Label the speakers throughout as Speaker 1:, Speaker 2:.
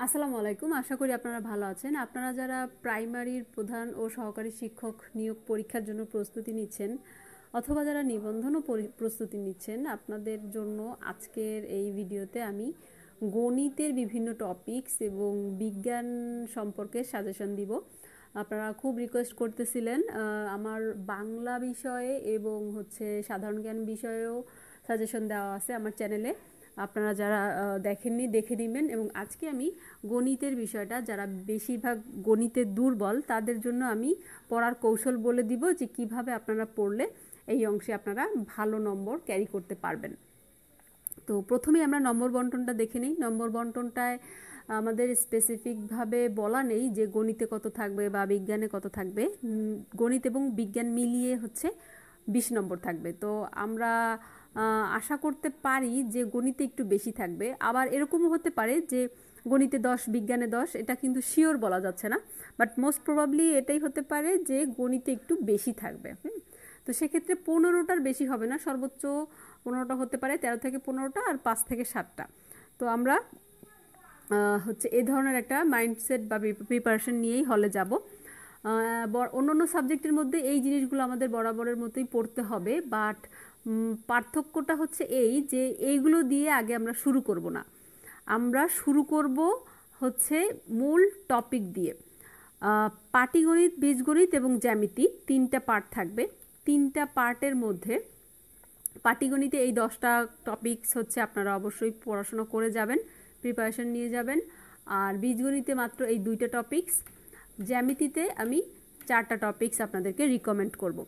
Speaker 1: আসসালামু আলাইকুম। আশা করি আপনারা ভালো আছেন। আপনারা যারা প্রাইমারির প্রধান ও সহকারী শিক্ষক নিয়োগ পরীক্ষার জন্য প্রস্তুতি নিচ্ছেন অথবা যারা নিবন্ধন ও প্রস্তুতি নিচ্ছেন, আপনাদের জন্য আজকের এই ভিডিওতে আমি গণিতের বিভিন্ন টপিকস এবং বিজ্ঞান সম্পর্কে সাজেশন দিব। আপনারা খুব রিকোয়েস্ট করতেছিলেন আমার বাংলা বিষয়ে এবং সাধারণ জ্ঞান বিষয়েও সাজেশন দেওয়া আছে আমার চ্যানেলে। আপনারা যারা দেখেননি দেখে নেবেন। এবং আজকে আমি গণিতের বিষয়টা, যারা বেশিরভাগ গণিতে দুর্বল তাদের জন্য আমি পড়ার কৌশল বলে দিব যে কিভাবে আপনারা পড়লে এই অংশে আপনারা ভালো নম্বর ক্যারি করতে পারবেন। তো প্রথমেই আমরা নম্বর বন্টনটা দেখে নিই। নম্বর বন্টনটায় আমাদের স্পেসিফিকভাবে বলা নেই যে গণিতে কত থাকবে বা বিজ্ঞানে কত থাকবে। গণিত এবং বিজ্ঞান মিলিয়ে 20 নম্বর থাকবে। তো আমরা আশা করতে পারি যে গণিতে একটু বেশি থাকবে। আবার এরকমও হতে পারে যে গণিতে 10 বিজ্ঞানে 10, এটা কিন্তু শিওর বলা যাচ্ছে না, বাট মোস্ট প্রবাবলি এটাই হতে পারে যে গণিতে একটু বেশি থাকবে। তো সেক্ষেত্রে 15টার বেশি হবে না, সর্বোচ্চ 15টা হতে পারে, 13 থেকে 15টা আর 5 থেকে 7টা। তো আমরা এই ধরনের একটা মাইন্ডসেট বা প্রিপারেশন নিয়েই হলে যাব। অন্যান্য সাবজেক্টের মধ্যে এই জিনিসগুলো আমাদের বরাবরের মতোই পড়তে হবে, বাট পার্থক্যটা এই যে এইগুলো দিয়ে আগে আমরা শুরু করব না, আমরা শুরু করব মূল টপিক দিয়ে। পাটিগণিত, বীজগণিত এবং জ্যামিতি 3টা পার্ট থাকবে। 3টা পার্টের মধ্যে পাটিগণিতে এই 10টা টপিকস আপনারা অবশ্যই পড়াশোনা করে যাবেন, প্রিপারেশন নিয়ে যাবেন। আর বীজগণিতে মাত্র এই 2টা টপিকস। জ্যামিতিতে আমি 4টা টপিকস আপনাদেরকে রিকমেন্ড করব।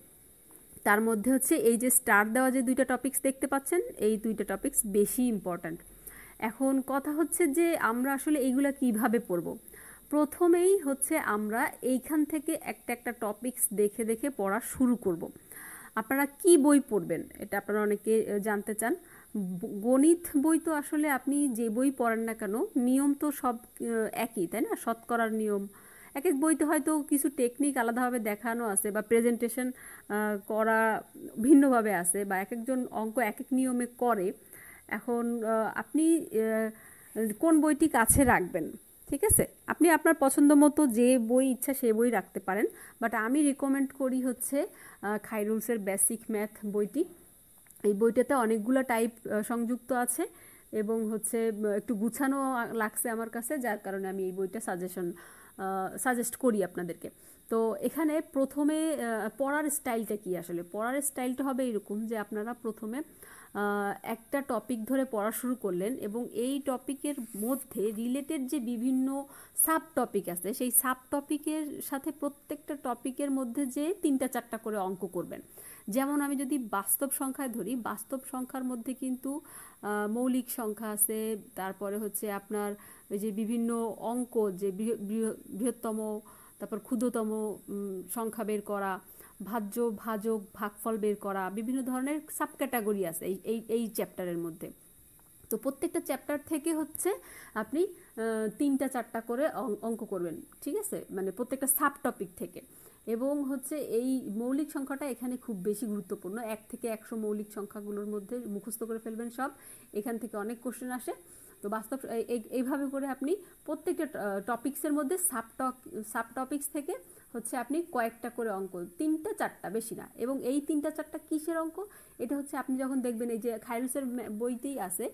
Speaker 1: তার মধ্যে এই যে স্টার দেওয়া যে 2টা টপিকস দেখতে পাচ্ছেন, এই 2টা টপিকস বেশি ইম্পর্ট্যান্ট। এখন কথা যে আমরা আসলে এইগুলা কিভাবে পড়ব। প্রথমেই আমরা এইখান থেকে একটা একটা টপিকস দেখে দেখে পড়া শুরু করব। আপনারা কি বই পড়বেন এটা আপনারা অনেকে জানতে চান। গণিত বই তো আসলে আপনি যে বই পড়েন না কেন, নিয়ম তো সব একই, তাই না? শতকরার নিয়ম এক এক বইতে হয়তো কিছু টেকনিক আলাদাভাবে দেখানো আছে বা প্রেজেন্টেশন করা ভিন্নভাবে আছে, বা এক একজন অঙ্ক এক এক নিয়মে করে। এখন আপনি কোন বইটি কাছে রাখবেন, ঠিক আছে? আপনি আপনার পছন্দ মতো যে বই ইচ্ছা সে বই রাখতে পারেন, বাট আমি রিকমেন্ড করি খাইরুলসের বেসিক ম্যাথ বইটি। এই বইটাতে অনেকগুলো টাইপ সংযুক্ত আছে এবং একটু গুছানো লাগছে আমার কাছে, যার কারণে আমি এই বইটা সাজেস্ট করি আপনাদেরকে। তো এখানে প্রথমে পড়ার স্টাইলটা কি, আসলে পড়ার স্টাইলটা হবে এরকম যে আপনারা প্রথমে একটা টপিক ধরে পড়া শুরু করলেন এবং এই টপিকের মধ্যে রিলেটেড যে বিভিন্ন সাব টপিক আছে, সেই সাব টপিকের সাথে প্রত্যেকটা টপিকের মধ্যে যে 3টা-4টা করে অঙ্ক করবেন। যেমন আমি যদি বাস্তব সংখ্যায় ধরি, বাস্তব সংখ্যার মধ্যে কিন্তু মৌলিক সংখ্যা আছে, তারপরে আপনার ওই যে বিভিন্ন অঙ্ক, যে বৃহত্তম, তারপর ক্ষুদ্রতম সংখ্যা বের করা, ভাজ্য, ভাজক, ভাগফল বের করা, বিভিন্ন ধরনের সাব ক্যাটাগরি আছে এই চ্যাপ্টারের মধ্যে। তো প্রত্যেকটা চ্যাপ্টার থেকে আপনি 3টা-4টা করে অঙ্ক করবেন, ঠিক আছে? মানে প্রত্যেকটা সাব টপিক থেকে। এবং এই মৌলিক সংখ্যাটা এখানে খুব বেশি গুরুত্বপূর্ণ। 1 থেকে 100 মৌলিক সংখ্যাগুলোর মধ্যে মুখস্থ করে ফেলবেন সব, এখান থেকে অনেক কোশ্চেন আসে। তো বাস্তব এইভাবে করে আপনি প্রত্যেকটা টপিক্সের মধ্যে সাব টপিক্স থেকে আপনি কয়েকটা করে অঙ্ক, 3টা-4টা, বেশি না। এবং এই 3টা-4টা কিসের অঙ্ক, এটা আপনি যখন দেখবেন, এই যে খাইরুসের বইতেই আছে,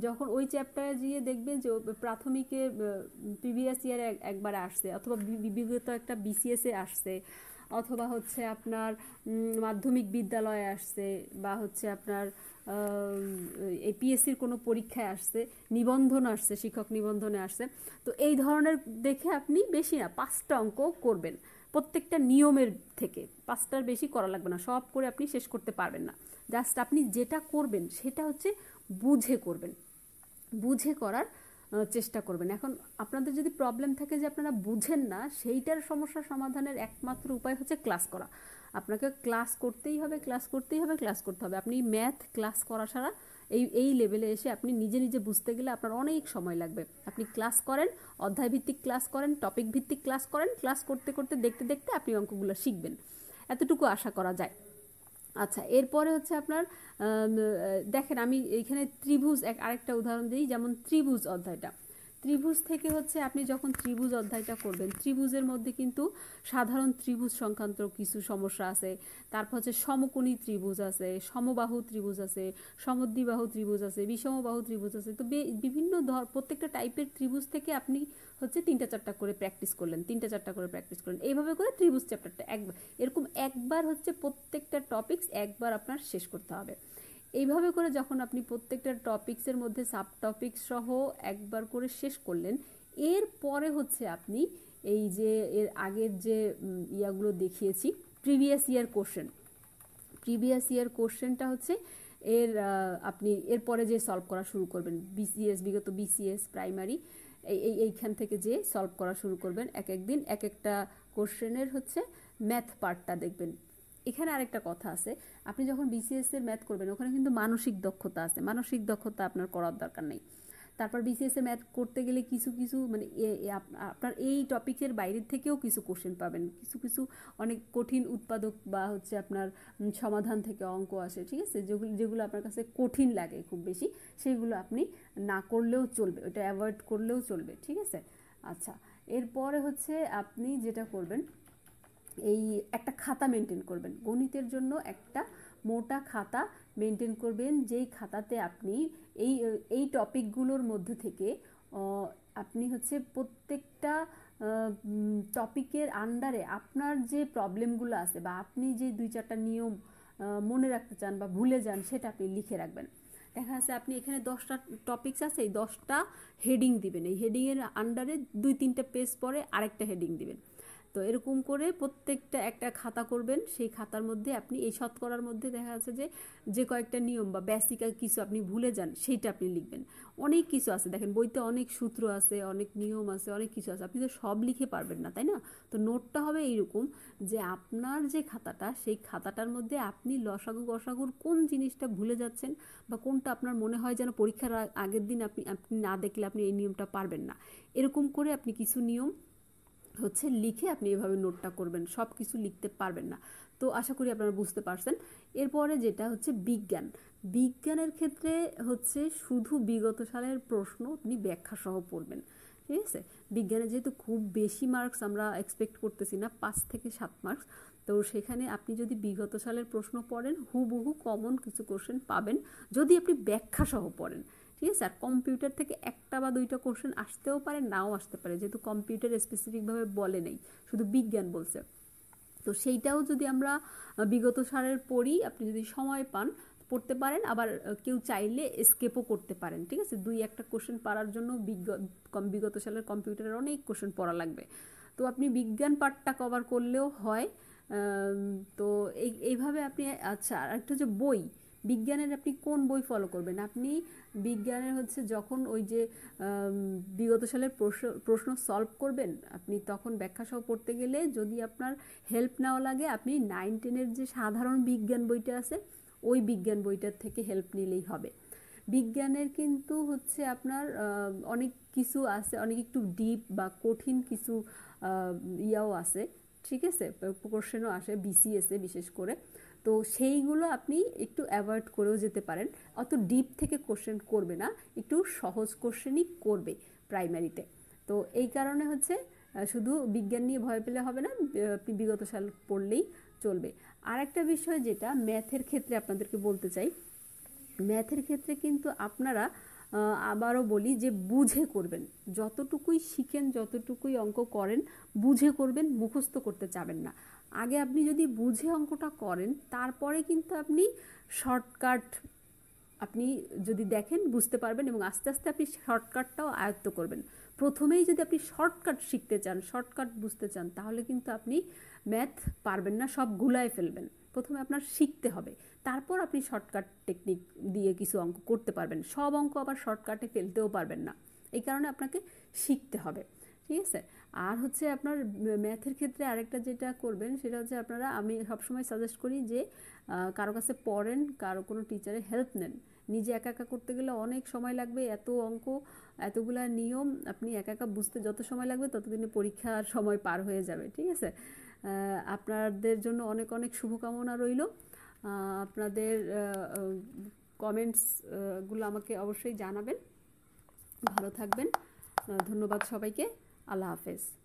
Speaker 1: যখন ওই চ্যাপ্টারে গিয়ে দেখবেন যে প্রাথমিকে প্রিভিয়াস ইয়ারে একবার আসছে, অথবা বিগত একটা বিসিএসে আসছে, অথবা আপনার মাধ্যমিক বিদ্যালয়ে আসছে, বা আপনার এই পিএসসির কোনো পরীক্ষায় আসছে, নিবন্ধন আসছে, শিক্ষক নিবন্ধনে আসছে। তো এই ধরনের দেখে আপনি বেশি না 5টা অঙ্ক করবেন প্রত্যেকটা নিয়মের থেকে। 5টার বেশি করা লাগবে না, সব করে আপনি শেষ করতে পারবেন না। জাস্ট আপনি যেটা করবেন সেটা বুঝে করবেন, বুঝে করার চেষ্টা করবেন। এখন আপনাদের যদি প্রবলেম থাকে যে আপনারা বুঝেন না, সেইটার সমস্যা সমাধানের একমাত্র উপায় ক্লাস করা। আপনাকে ক্লাস করতেই হবে, ক্লাস করতেই হবে, ক্লাস করতে হবে। আপনি ম্যাথ ক্লাস করা ছাড়া এই লেভেলে এসে আপনি নিজে নিজে বুঝতে গেলে আপনার অনেক সময় লাগবে। আপনি ক্লাস করেন, অধ্যায় ভিত্তিক ক্লাস করেন, টপিক ভিত্তিক ক্লাস করেন, ক্লাস করতে করতে দেখতে দেখতে আপনি অঙ্কগুলো শিখবেন, এতটুকু আশা করা যায়। আচ্ছা, এরপরে আপনার দেখেন, আমি এইখানে ত্রিভুজ আরেকটা উদাহরণ দিই। যেমন ত্রিভুজ অধ্যায়টা, ত্রিভুজ থেকে হচ্ছে আপনি যখন ত্রিভুজ অধ্যায়টা করবেন, ত্রিভুজের মধ্যে কিন্তু সাধারণ ত্রিভুজ সংক্রান্ত কিছু সমস্যা আছে, তারপর হচ্ছে সমকোণী ত্রিভুজ আছে, সমবাহু ত্রিভুজ আছে, সমদ্বিবাহু ত্রিভুজ আছে, বিষমবাহু ত্রিভুজ আছে। তো বিভিন্ন প্রত্যেকটা টাইপের ত্রিভুজ থেকে আপনি হচ্ছে 3-4টা করে প্র্যাকটিস করলেন, 3-4টা করে প্র্যাকটিস করলেন, এইভাবে করে ত্রিভুজ চ্যাপ্টারটা এরকম একবার হচ্ছে প্রত্যেকটা টপিকস একবার আপনার শেষ করতে হবে। এইভাবে করে যখন আপনি প্রত্যেকটা টপিক্সের মধ্যে সাব টপিক্স সহ একবার করে শেষ করলেন, এরপরে হচ্ছে আপনি এই যে এর আগের যে ইয়াগুলো দেখিয়েছি, প্রিভিয়াস ইয়ার কোশ্চেনটা হচ্ছে এর আপনি এরপরে যে সলভ করা শুরু করবেন, বিগত বিসিএস প্রাইমারি এইখান থেকে যে সলভ করা শুরু করবেন, এক একদিন এক একটা কোশ্চেনের হচ্ছে ম্যাথ পার্টটা দেখবেন। এখানে আরেকটা কথা আছে, আপনি যখন বিসিএস এর ম্যাথ করবেন ওখানে কিন্তু মানসিক দক্ষতা আছে, মানসিক দক্ষতা আপনার করার দরকার নেই। তারপর বিসিএস এর ম্যাথ করতে গেলে কিছু মানে আপনার এই টপিকের বাইরের থেকেও কিছু কোশ্চেন পাবেন, কিছু অনেক কঠিন উৎপাদক বা হচ্ছে আপনার সমাধান থেকে অঙ্ক আসে, ঠিক আছে, যেগুলো আপনার কাছে কঠিন লাগে খুব বেশি, সেইগুলো আপনি না করলেও চলবে, ওটা অ্যাভয়েড করলেও চলবে, ঠিক আছে। আচ্ছা, এরপরে হচ্ছে আপনি যেটা করবেন, এই একটা খাতা মেনটেন করবেন, গণিতের জন্য একটা মোটা খাতা মেনটেন করবেন, যেই খাতাতে আপনি এই টপিকগুলোর মধ্যে থেকে আপনি হচ্ছে প্রত্যেকটা টপিকের আন্ডারে আপনার যে প্রবলেমগুলো আছে বা আপনি যে 2-4টা নিয়ম মনে রাখতে চান বা ভুলে যান, সেটা আপনি লিখে রাখবেন। দেখা যাচ্ছে আপনি এখানে 10টা টপিকস আছে, এই 10টা হেডিং দিবেন, এই হেডিংয়ের আন্ডারে 2-3টা পেজ পরে আরেকটা হেডিং দিবেন। তো এরকম করে প্রত্যেকটা একটা খাতা করবেন, সেই খাতার মধ্যে আপনি এই শতকরার মধ্যে দেখা যাচ্ছে যে কয়েকটা নিয়ম বা বেসিক কিছু আপনি ভুলে যান, সেইটা আপনি লিখবেন। অনেক কিছু আছে, দেখেন বইতে অনেক সূত্র আছে, অনেক নিয়ম আছে, অনেক কিছু আছে, আপনি তো সব লিখে পারবেন না, তাই না? তো নোটটা হবে এইরকম যে আপনার যে খাতাটা, সেই খাতাটার মধ্যে আপনি লসাগু গসাগুর কোন জিনিসটা ভুলে যাচ্ছেন বা কোনটা আপনার মনে হয় যেন পরীক্ষার আগের দিন আপনি না দেখলে আপনি এই নিয়মটা পারবেন না, এরকম করে আপনি কিছু নিয়ম হচ্ছে লিখে আপনি এভাবে নোটটা করবেন, সব কিছু লিখতে পারবেন না। তো আশা করি আপনারা বুঝতে পারছেন। এরপরে যেটা হচ্ছে বিজ্ঞানের ক্ষেত্রে হচ্ছে শুধু বিগত সালের প্রশ্ন আপনি ব্যাখ্যা সহ পড়বেন, ঠিক আছে। বিজ্ঞানে যেহেতু খুব বেশি মার্কস আমরা এক্সপেক্ট করতেছি না, 5 থেকে 7 মার্কস, তো সেখানে আপনি যদি বিগত সালের প্রশ্ন পড়েন হুবহু কমন কিছু কোশ্চেন পাবেন যদি আপনি ব্যাখ্যা সহ পড়েন, ঠিক আছে। আর কম্পিউটার থেকে 1টা বা 2টা কোশ্চেন আসতেও পারে, নাও আসতে পারে, যেহেতু কম্পিউটার স্পেসিফিকভাবে বলে নেই, শুধু বিজ্ঞান বলছে। তো সেইটাও যদি আমরা বিগত সালের পড়ি, আপনি যদি সময় পান পড়তে পারেন, আবার কেউ চাইলে স্কেপও করতে পারেন, ঠিক আছে। 2-1টা কোশ্চেন পারার জন্য বিগত সালের কম্পিউটারের অনেক কোশ্চেন পড়া লাগবে, তো আপনি বিজ্ঞান পার্টটা কভার করলেও হয়। তো এইভাবে আপনি, আচ্ছা, আর একটা হচ্ছে বই, বিজ্ঞানের আপনি কোন বই ফলো করবেন, আপনি বিজ্ঞানের হচ্ছে যখন ওই যে বিগত সালের প্রশ্ন সলভ করবেন, আপনি তখন ব্যাখ্যা সহ পড়তে গেলে যদি আপনার হেল্প নেওয়া লাগে, আপনি 9-10-এর যে সাধারণ বিজ্ঞান বইটা আছে ওই বিজ্ঞান বইটার থেকে হেল্প নিলেই হবে। বিজ্ঞানের কিন্তু হচ্ছে আপনার অনেক কিছু আছে, অনেক একটু ডিপ বা কঠিন কিছু ইয়াও আছে, ঠিক আছে, কোশ্চেনও আসে বিসিএসে বিশেষ করে, তো সেইগুলো আপনি একটু অ্যাভয়েড করেও যেতে পারেন। অত ডিপ থেকে কোশ্চেন করবে না, একটু সহজ কোশ্চেনই করবে প্রাইমারিতে। তো এই কারণে হচ্ছে শুধু বিজ্ঞান নিয়ে ভয় পেলে হবে না, আপনি বিগত সাল পড়লেই চলবে। আর একটা বিষয় যেটা ম্যাথের ক্ষেত্রে আপনাদেরকে বলতে চাই, ম্যাথের ক্ষেত্রে কিন্তু আপনারা আবারও বলি যে বুঝে করবেন, যতটুকুই শিখেন যতটুকুই অঙ্ক করেন বুঝে করবেন, মুখস্থ করতে চাবেন না। আগে আপনি যদি বুঝে অঙ্কটা করেন, তারপরে কিন্তু আপনি শর্টকাট আপনি যদি দেখেন বুঝতে পারবেন এবং আস্তে আস্তে আপনি শর্টকাটটাও আয়ত্ত করবেন। প্রথমেই যদি আপনি শর্টকাট শিখতে চান, শর্টকাট বুঝতে চান, তাহলে কিন্তু আপনি ম্যাথ পারবেন না, সব গুলায় ফেলবেন। প্রথমে আপনার শিখতে হবে, তারপর আপনি শর্টকাট টেকনিক দিয়ে কিছু অঙ্ক করতে পারবেন। সব অঙ্ক আবার শর্টকাটে ফেলতেও পারবেন না, এই কারণে আপনাকে শিখতে হবে, ঠিক আছে। আর হচ্ছে আপনার ম্যাথের ক্ষেত্রে আরেকটা যেটা করবেন সেটা হচ্ছে আপনারা, আমি সবসময় সাজেস্ট করি যে কারো কাছে পড়েন, কারো কোনো টিচারের হেল্প নেন। নিজে একা একা করতে গেলে অনেক সময় লাগবে, এত অঙ্ক এতগুলা নিয়ম আপনি একা একা বুঝতে যত সময় লাগবে ততদিনে পরীক্ষার সময় পার হয়ে যাবে, ঠিক আছে। আপনাদের জন্য অনেক অনেক শুভকামনা রইল। আপনাদের কমেন্টসগুলো আমাকে অবশ্যই জানাবেন। ভালো থাকবেন। ধন্যবাদ সবাইকে। আল্লাহ হাফেজ।